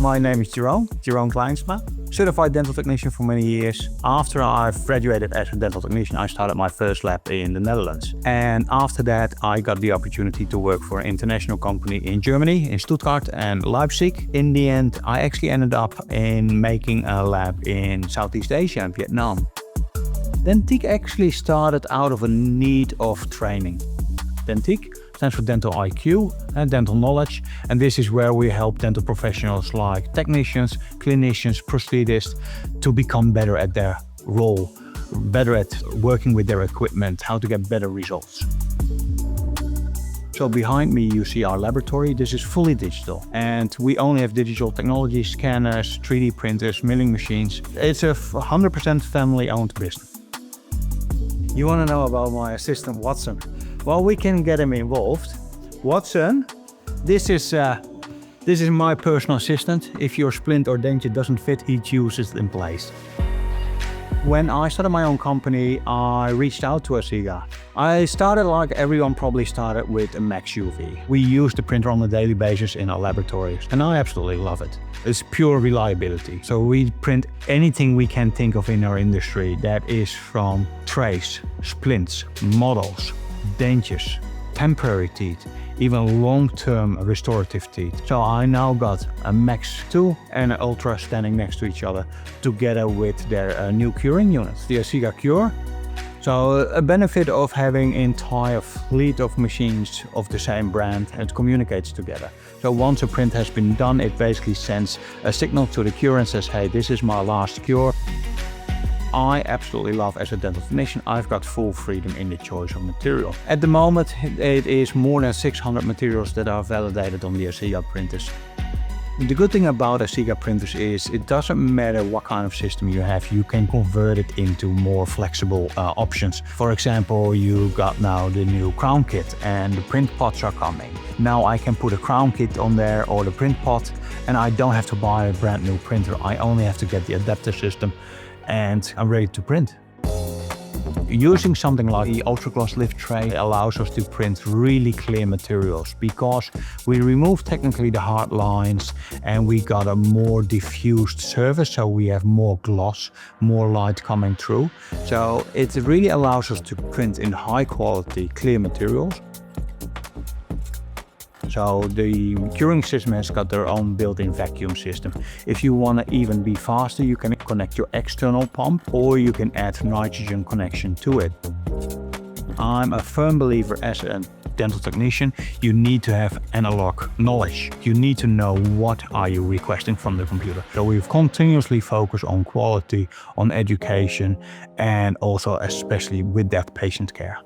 My name is Jerome Kleinsma, certified dental technician for many years. After I've graduated as a dental technician, I started my first lab in the Netherlands. And after that, I got the opportunity to work for an international company in Germany, in Stuttgart and Leipzig. In the end, I actually ended up in making a lab in Southeast Asia and Vietnam. Dentiq actually started out of a need of training. Dentiq stands for Dental IQ and Dental Knowledge, and this is where we help dental professionals like technicians, clinicians, prosthetists to become better at their role, better at working with their equipment, how to get better results. So behind me you see our laboratory. This is fully digital and we only have digital technology, scanners, 3D printers, milling machines. It's a 100% family-owned business. You want to know about my assistant Watson? Well, we can get him involved. Watson, this is my personal assistant. If your splint or denture doesn't fit, he chooses it in place. When I started my own company, I reached out to Asiga. I started like everyone probably started with a Max UV. We use the printer on a daily basis in our laboratories, and I absolutely love it. It's pure reliability. So we print anything we can think of in our industry, that is from trays, splints, models, dentures, temporary teeth, even long-term restorative teeth. So I now got a Max 2 and an Ultra standing next to each other together with their new curing units, the Asiga Cure. So a benefit of having an entire fleet of machines of the same brand, it communicates together. So once a print has been done, it basically sends a signal to the cure and says, hey, this is my last cure. I absolutely love, as a dental technician, I've got full freedom in the choice of material. At the moment, it is more than 600 materials that are validated on the Asiga printers. The good thing about Asiga printers is it doesn't matter what kind of system you have, you can convert it into more flexible options. For example, you got now the new crown kit and the print pots are coming. Now I can put a crown kit on there or the print pot and I don't have to buy a brand new printer. I only have to get the adapter system and I'm ready to print. Using something like the Ultra Gloss Lift Tray allows us to print really clear materials because we remove technically the hard lines and we got a more diffused surface, so we have more gloss, more light coming through. So it really allows us to print in high quality, clear materials. So the curing system has got their own built-in vacuum system. If you want to even be faster, you can connect your external pump or you can add nitrogen connection to it. I'm a firm believer as a dental technician, you need to have analog knowledge. You need to know what are you requesting from the computer. So we've continuously focused on quality, on education, and also especially with that patient care.